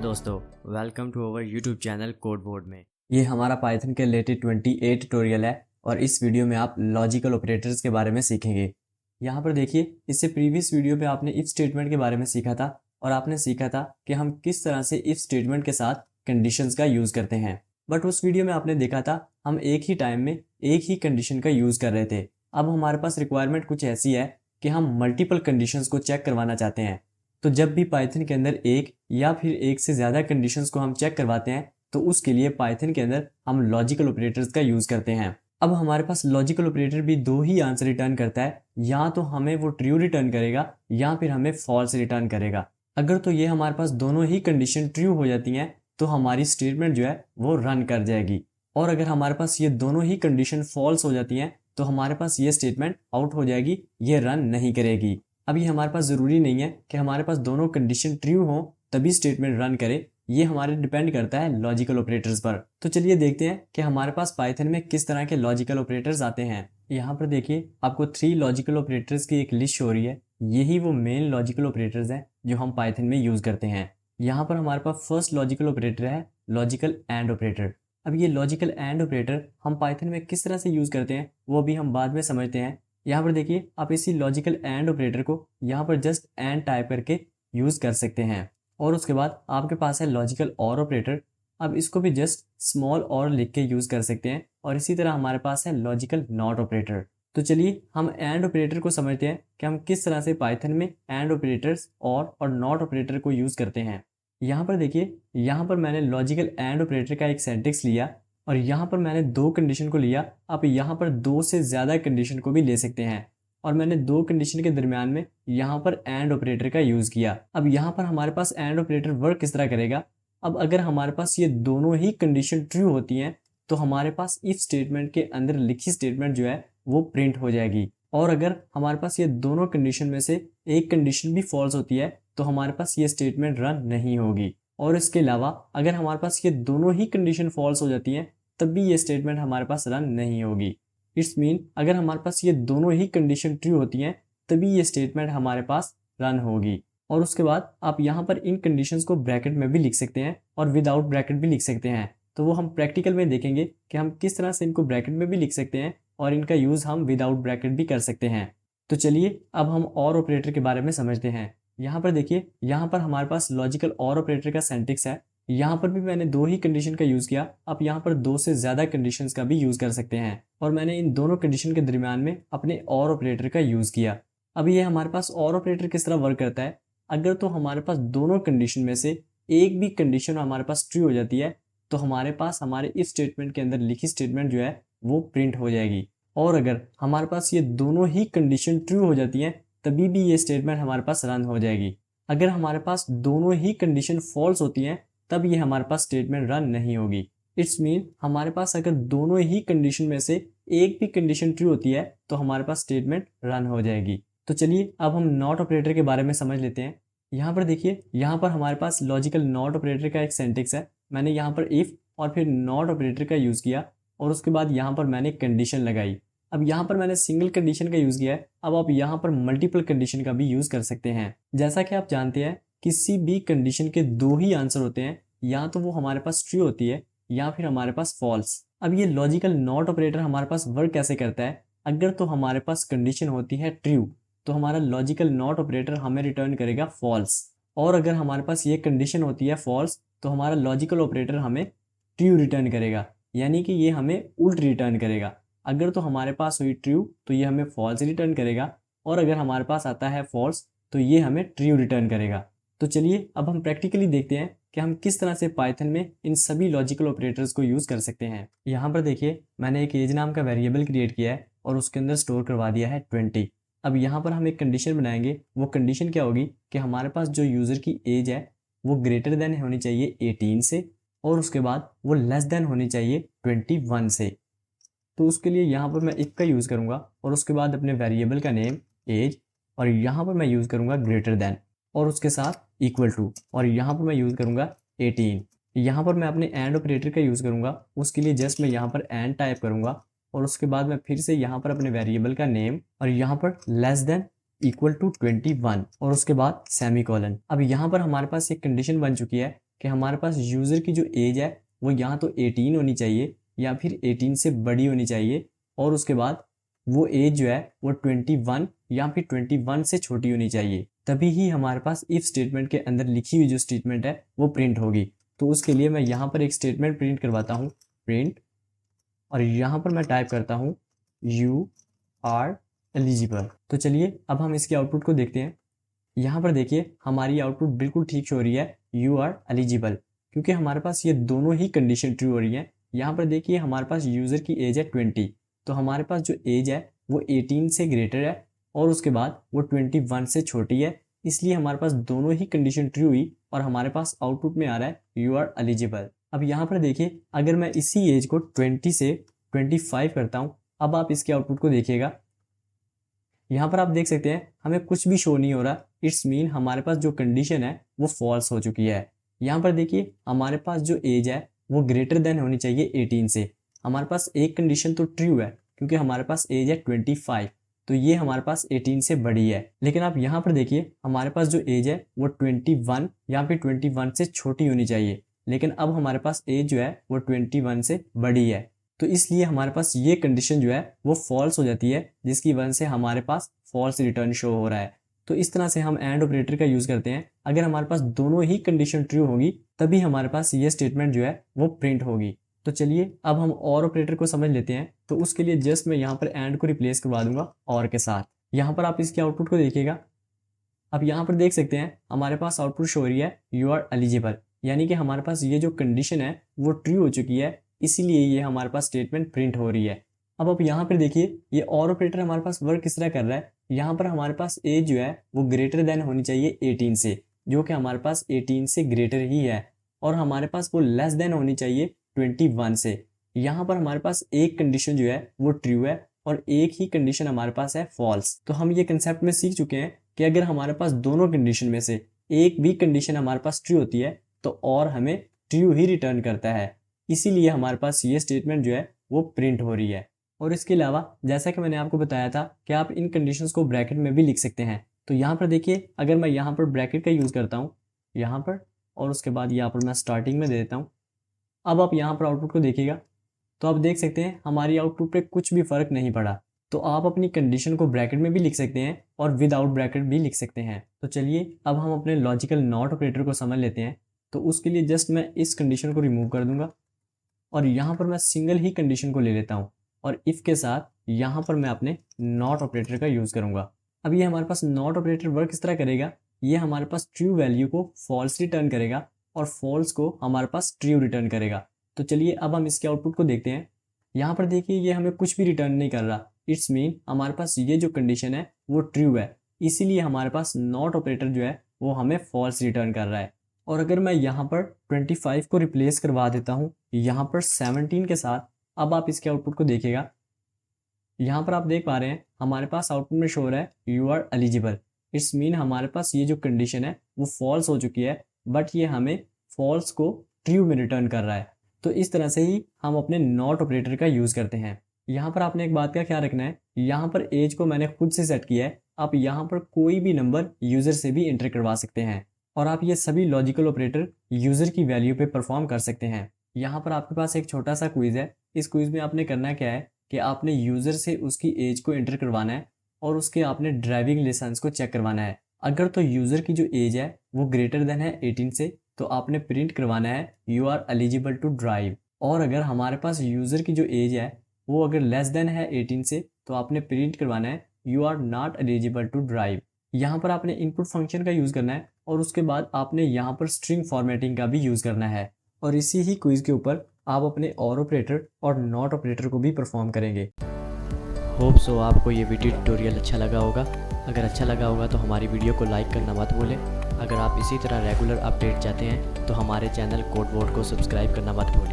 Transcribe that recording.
दोस्तों, welcome to our YouTube channel code board में। ये हमारा पाइथन के रिलेटेड 28 ट्यूटोरियल है और इस वीडियो में आप लॉजिकल ऑपरेटर्स के बारे में सीखेंगे। यहाँ पर देखिए, इससे प्रीवियस वीडियो पे आपने इफ स्टेटमेंट के बारे में सीखा था और आपने सीखा था कि हम किस तरह से इफ स्टेटमेंट के साथ कंडीशंस का यूज़ करते हैं। बट उस वीडियो में आपने देखा था हम एक ही टाइम में एक ही कंडीशन का यूज़ कर रहे थे। अब हमारे पास रिक्वायरमेंट कुछ ऐसी है कि हम मल्टीपल कंडीशंस को चेक करवाना चाहते हैं। तो जब भी पाइथन के अंदर एक या फिर एक से ज़्यादा कंडीशंस को हम चेक करवाते हैं तो उसके लिए पाइथन के अंदर हम लॉजिकल ऑपरेटर्स का यूज़ करते हैं। अब हमारे पास लॉजिकल ऑपरेटर भी दो ही आंसर रिटर्न करता है, या तो हमें वो ट्रू रिटर्न करेगा या फिर हमें फॉल्स रिटर्न करेगा। अगर तो ये हमारे पास दोनों ही कंडीशन ट्रू हो जाती हैं तो हमारी स्टेटमेंट जो है वो रन कर जाएगी, और अगर हमारे पास ये दोनों ही कंडीशन फॉल्स हो जाती हैं तो हमारे पास ये स्टेटमेंट आउट हो जाएगी, ये रन नहीं करेगी। अभी हमारे पास ज़रूरी नहीं है कि हमारे पास दोनों कंडीशन ट्रू हो तभी स्टेटमेंट रन करे, ये हमारे डिपेंड करता है लॉजिकल ऑपरेटर्स पर। तो चलिए देखते हैं कि हमारे पास पाइथन में किस तरह के लॉजिकल ऑपरेटर्स आते हैं। यहाँ पर देखिए, आपको 3 लॉजिकल ऑपरेटर्स की एक लिस्ट हो रही है। यही वो मेन लॉजिकल ऑपरेटर्स हैं जो हम पाइथन में यूज़ करते हैं। यहाँ पर हमारे पास फर्स्ट लॉजिकल ऑपरेटर है लॉजिकल एंड ऑपरेटर। अब ये लॉजिकल एंड ऑपरेटर हम पाइथन में किस तरह से यूज़ करते हैं वो भी हम बाद में समझते हैं। यहाँ पर देखिए, आप इसी लॉजिकल एंड ऑपरेटर को यहाँ पर जस्ट एंड टाइप करके यूज़ कर सकते हैं। और उसके बाद आपके पास है लॉजिकल और ऑपरेटर। अब इसको भी जस्ट स्मॉल और लिख के यूज़ कर सकते हैं। और इसी तरह हमारे पास है लॉजिकल नॉट ऑपरेटर। तो चलिए हम एंड ऑपरेटर को समझते हैं कि हम किस तरह से पाइथन में एंड ऑपरेटर्स और नॉट ऑपरेटर को यूज़ करते हैं। यहाँ पर देखिए, यहाँ पर मैंने लॉजिकल एंड ऑपरेटर का एक सेंटेक्स लिया और यहाँ पर मैंने दो कंडीशन को लिया। आप यहाँ पर दो से ज़्यादा कंडीशन को भी ले सकते हैं, और मैंने दो कंडीशन के दरमियान में यहाँ पर एंड ऑपरेटर का यूज़ किया। अब यहाँ पर हमारे पास एंड ऑपरेटर वर्क किस तरह करेगा। अब अगर हमारे पास ये दोनों ही कंडीशन ट्रू होती हैं तो हमारे पास इफ स्टेटमेंट के अंदर लिखी स्टेटमेंट जो है वो प्रिंट हो जाएगी, और अगर हमारे पास ये दोनों कंडीशन में से एक कंडीशन भी फॉल्स होती है तो हमारे पास ये स्टेटमेंट रन नहीं होगी। और इसके अलावा अगर हमारे पास ये दोनों ही कंडीशन फॉल्स हो जाती हैं तब भी ये स्टेटमेंट हमारे पास रन नहीं होगी। इट्स मीन अगर हमारे पास ये दोनों ही कंडीशन ट्रू होती हैं तभी ये स्टेटमेंट हमारे पास रन होगी। और उसके बाद आप यहाँ पर इन कंडीशंस को ब्रैकेट में भी लिख सकते हैं और विदाउट ब्रैकेट भी लिख सकते हैं। तो वो हम प्रैक्टिकल में देखेंगे कि हम किस तरह से इनको ब्रैकेट में भी लिख सकते हैं और इनका यूज़ हम विदाउट ब्रैकेट भी कर सकते हैं। तो चलिए अब हम और ऑपरेटर के बारे में समझते हैं। यहाँ पर देखिए, यहाँ पर हमारे पास लॉजिकल और ऑपरेटर का सेंटेक्स है। यहाँ पर भी मैंने दो ही कंडीशन का यूज़ किया। आप यहाँ पर दो से ज़्यादा कंडीशंस का भी यूज़ कर सकते हैं, और मैंने इन दोनों कंडीशन के दरमियान में अपने और ऑपरेटर का यूज़ किया। अब ये हमारे पास और ऑपरेटर किस तरह वर्क करता है। अगर तो हमारे पास दोनों कंडीशन में से एक भी कंडीशन हमारे पास ट्रू हो जाती है तो हमारे पास हमारे इफ स्टेटमेंट के अंदर लिखी स्टेटमेंट जो है वो प्रिंट हो जाएगी। और अगर हमारे पास ये दोनों ही कंडीशन ट्रू हो जाती हैं तभी भी ये स्टेटमेंट हमारे पास रन हो जाएगी। अगर हमारे पास दोनों ही कंडीशन फॉल्स होती हैं तब ये हमारे पास स्टेटमेंट रन नहीं होगी। इट्स मीन हमारे पास अगर दोनों ही कंडीशन में से एक भी कंडीशन ट्रू होती है तो हमारे पास स्टेटमेंट रन हो जाएगी। तो चलिए अब हम नॉट ऑपरेटर के बारे में समझ लेते हैं। यहाँ पर देखिए, यहाँ पर हमारे पास लॉजिकल नॉट ऑपरेटर का एक सेंटेक्स है। मैंने यहाँ पर इफ और फिर नॉट ऑपरेटर का यूज़ किया और उसके बाद यहाँ पर मैंने कंडीशन लगाई। अब यहाँ पर मैंने सिंगल कंडीशन का यूज़ किया है। अब आप यहाँ पर मल्टीपल कंडीशन का भी यूज़ कर सकते हैं। जैसा कि आप जानते हैं किसी भी कंडीशन के दो ही आंसर होते हैं, या तो वो हमारे पास ट्रू होती है या फिर हमारे पास फॉल्स। अब ये लॉजिकल नॉट ऑपरेटर हमारे पास वर्क कैसे करता है। अगर तो हमारे पास कंडीशन होती है ट्रू तो हमारा लॉजिकल नॉट ऑपरेटर हमें रिटर्न करेगा फॉल्स, और अगर हमारे पास ये कंडीशन होती है फॉल्स तो हमारा लॉजिकल ऑपरेटर हमें ट्रू रिटर्न करेगा, यानी कि ये हमें उल्ट रिटर्न करेगा। अगर तो हमारे पास हुई ट्रू तो ये हमें फॉल्स रिटर्न करेगा, और अगर हमारे पास आता है फॉल्स तो ये हमें ट्रू रिटर्न करेगा। तो चलिए अब हम प्रैक्टिकली देखते हैं कि हम किस तरह से पाइथन में इन सभी लॉजिकल ऑपरेटर्स को यूज़ कर सकते हैं। यहाँ पर देखिए, मैंने एक एज नाम का वेरिएबल क्रिएट किया है और उसके अंदर स्टोर करवा दिया है 20। अब यहाँ पर हम एक कंडीशन बनाएंगे। वो कंडीशन क्या होगी कि हमारे पास जो यूज़र की एज है वो ग्रेटर देन होनी चाहिए 18 से, और उसके बाद वो लेस देन होनी चाहिए 21 से। तो उसके लिए यहाँ पर मैं इफ का यूज़ करूँगा और उसके बाद अपने वेरिएबल का नेम एज, और यहाँ पर मैं यूज़ करूँगा ग्रेटर देन और उसके साथ इक्वल टू, और यहाँ पर मैं यूज़ करूँगा 18। यहाँ पर मैं अपने एंड ऑपरेटर का यूज़ करूँगा। उसके लिए जस्ट मैं यहाँ पर एंड टाइप करूँगा और उसके बाद मैं फिर से यहाँ पर अपने वेरिएबल का नेम और यहाँ पर लेस देन इक्वल टू 21 और उसके बाद सेमी कॉलन। अब यहाँ पर हमारे पास एक कंडीशन बन चुकी है कि हमारे पास यूज़र की जो एज है वो यहाँ तो 18 होनी चाहिए या फिर 18 से बड़ी होनी चाहिए, और उसके बाद वो एज जो है वो 21 या फिर 21 से छोटी होनी चाहिए। तभी ही हमारे पास इफ स्टेटमेंट के अंदर लिखी हुई जो स्टेटमेंट है वो प्रिंट होगी। तो उसके लिए मैं यहाँ पर एक स्टेटमेंट प्रिंट करवाता हूँ, प्रिंट, और यहाँ पर मैं टाइप करता हूँ यू आर एलिजिबल। तो चलिए अब हम इसके आउटपुट को देखते हैं। यहाँ पर देखिए हमारी आउटपुट बिल्कुल ठीक शो हो रही है, यू आर एलिजिबल, क्योंकि हमारे पास ये दोनों ही कंडीशन ट्रू हो रही है। यहाँ पर देखिए हमारे पास यूज़र की एज है 20, तो हमारे पास जो एज है वो 18 से ग्रेटर है और उसके बाद वो 21 से छोटी है, इसलिए हमारे पास दोनों ही कंडीशन ट्रू हुई और हमारे पास आउटपुट में आ रहा है यू आर एलिजिबल। अब यहाँ पर देखिए अगर मैं इसी एज को 20 से 25 करता हूँ, अब आप इसके आउटपुट को देखिएगा। यहाँ पर आप देख सकते हैं हमें कुछ भी शो नहीं हो रहा, इट्स मीन हमारे पास जो कंडीशन है वो फॉल्स हो चुकी है। यहाँ पर देखिए हमारे पास जो एज है वो ग्रेटर देन होनी चाहिए 18 से। हमारे पास एक कंडीशन तो ट्रू है क्योंकि हमारे पास एज है 25, तो ये हमारे पास 18 से बड़ी है। लेकिन आप यहाँ पर देखिए हमारे पास जो एज है वो 21 या फिर 21 से छोटी होनी चाहिए, लेकिन अब हमारे पास एज जो है वो 21 से बड़ी है, तो इसलिए हमारे पास ये कंडीशन जो है वो फॉल्स हो जाती है, जिसकी वजह से हमारे पास फॉल्स रिटर्न शो हो रहा है। तो इस तरह से हम एंड ऑपरेटर का यूज़ करते हैं। अगर हमारे पास दोनों ही कंडीशन ट्रू होगी तभी हमारे पास ये स्टेटमेंट जो है वो प्रिंट होगी। तो चलिए अब हम और ऑपरेटर को समझ लेते हैं। तो उसके लिए जस्ट मैं यहाँ पर एंड को रिप्लेस करवा दूंगा और के साथ। यहाँ पर आप इसके आउटपुट को देखिएगा। अब यहाँ पर देख सकते हैं हमारे पास आउटपुट शो हो रही है यू आर एलिजिबल, यानी कि हमारे पास ये जो कंडीशन है वो ट्रू हो चुकी है, इसीलिए ये हमारे पास स्टेटमेंट प्रिंट हो रही है। अब आप यहाँ पर देखिए ये और ऑपरेटर हमारे पास वर्क किस तरह कर रहा है। यहाँ पर हमारे पास एज जो है वो ग्रेटर देन होनी चाहिए 18 से, जो कि हमारे पास 18 से ग्रेटर ही है, और हमारे पास वो लेस देन होनी चाहिए 21 से। यहाँ पर हमारे पास एक कंडीशन जो है वो ट्रू है और एक ही कंडीशन हमारे पास है फॉल्स। तो हम ये कंसेप्ट में सीख चुके हैं कि अगर हमारे पास दोनों कंडीशन में से एक भी कंडीशन हमारे पास ट्रू होती है तो और हमें ट्रू ही रिटर्न करता है, इसीलिए हमारे पास ये स्टेटमेंट जो है वो प्रिंट हो रही है। और इसके अलावा जैसा कि मैंने आपको बताया था कि आप इन कंडीशंस को ब्रैकेट में भी लिख सकते हैं। तो यहाँ पर देखिए अगर मैं यहाँ पर ब्रैकेट का यूज़ करता हूँ यहाँ पर, और उसके बाद यहाँ पर मैं स्टार्टिंग में दे देता हूँ। अब आप यहाँ पर आउटपुट को देखिएगा तो आप देख सकते हैं हमारी आउटपुट पे कुछ भी फर्क नहीं पड़ा। तो आप अपनी कंडीशन को ब्रैकेट में भी लिख सकते हैं और विदाउट ब्रैकेट भी लिख सकते हैं। तो चलिए अब हम अपने लॉजिकल नॉट ऑपरेटर को समझ लेते हैं। तो उसके लिए जस्ट मैं इस कंडीशन को रिमूव कर दूंगा और यहाँ पर मैं सिंगल ही कंडीशन को ले लेता हूँ और इफ़ के साथ यहाँ पर मैं अपने नॉट ऑपरेटर का यूज़ करूँगा। अब ये हमारे पास नॉट ऑपरेटर वर्क किस तरह करेगा, ये हमारे पास ट्रू वैल्यू को फॉल्स रिटर्न करेगा और फॉल्स को हमारे पास ट्रू रिटर्न करेगा। तो चलिए अब हम इसके आउटपुट को देखते हैं। यहाँ पर देखिए ये हमें कुछ भी रिटर्न नहीं कर रहा, इट्स मीन हमारे पास ये जो कंडीशन है वो ट्रू है, इसीलिए हमारे पास नॉट ऑपरेटर जो है वो हमें फॉल्स रिटर्न कर रहा है। और अगर मैं यहाँ पर 25 को रिप्लेस करवा देता हूँ यहाँ पर 17 के साथ, अब आप इसके आउटपुट को देखिएगा। यहाँ पर आप देख पा रहे हैं हमारे पास आउटपुट में शो हो रहा है you are eligible, it's mean हमारे पास ये जो कंडीशन है वो फॉल्स हो चुकी है, बट ये हमें फॉल्स को ट्रू में रिटर्न कर रहा है। तो इस तरह से ही हम अपने नॉट ऑपरेटर का यूज़ करते हैं। यहाँ पर आपने एक बात का ख्याल रखना है, यहाँ पर एज को मैंने खुद से सेट किया है, आप यहाँ पर कोई भी नंबर यूज़र से भी एंटर करवा सकते हैं और आप ये सभी लॉजिकल ऑपरेटर यूज़र की वैल्यू पे परफॉर्म कर सकते हैं। यहाँ पर आपके पास एक छोटा सा क्विज़ है। इस क्विज़ में आपने करना क्या है कि आपने यूज़र से उसकी एज को एंटर करवाना है और उसके आपने ड्राइविंग लाइसेंस को चेक करवाना है। अगर तो यूज़र की जो एज है वो ग्रेटर देन है 18 से, तो आपने प्रिंट करवाना है you are eligible to drive, और अगर हमारे पास यूज़र की जो एज है वो अगर लेस देन है 18 से, तो आपने प्रिंट करवाना है you are not eligible to drive. यहाँ पर आपने इनपुट फंक्शन का यूज़ करना है और उसके बाद आपने यहाँ पर स्ट्रिंग फॉर्मेटिंग का भी यूज़ करना है, और इसी ही क्विज़ के ऊपर आप अपने और ऑपरेटर और नॉट ऑपरेटर को भी परफॉर्म करेंगे। होप सो आपको ये वीडियो ट्यूटोरियल अच्छा लगा होगा। अगर अच्छा लगा होगा तो हमारी वीडियो को लाइक करना मत भूलें। अगर आप इसी तरह रेगुलर अपडेट चाहते हैं तो हमारे चैनल कोड वर्ड को सब्सक्राइब करना मत भूलें।